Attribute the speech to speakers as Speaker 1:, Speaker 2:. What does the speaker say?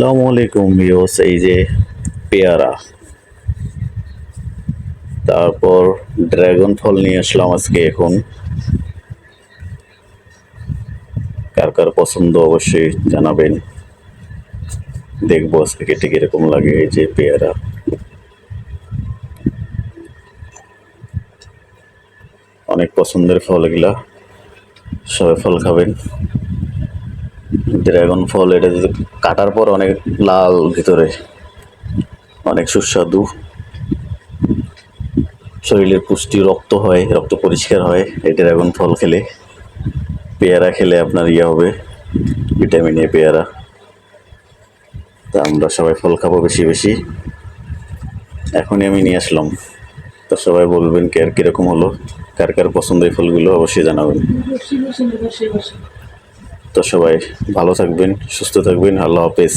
Speaker 1: আসসালামু আলাইকুম ভিউয়ার্স, এই যে পেয়ারা, তারপর ড্রাগন ফল নিয়ে আসলাম আজকে। এখন কার কার পছন্দ অবশ্যই জানাবেন। দেখবো আজকে কেটে কিরকম লাগে। এই যে পেয়ারা, অনেক পছন্দের ফল এগুলা, সবাই ফল খাবেন। ড্রাগন ফল এটা যদি কাটার পর অনেক লাল ভিতরে, অনেক সুস্বাদু, শরীরের পুষ্টি, রক্ত হয়, রক্ত পরিষ্কার হয় এই ড্রাগন ফল খেলে। পেয়ারা খেলে আপনার হবে ভিটামিন এ পেয়ারা। তা আমরা সবাই ফল খাবো বেশি বেশি। এখনই আমি নিয়ে আসলাম, তো সবাই বলবেন কে আর কীরকম হলো, কার কার পছন্দ এই ফলগুলো অবশ্যই জানাবেন। তো সবাই ভালো থাকবেন, সুস্থ থাকবেন, আল্লাহ হাফেজ।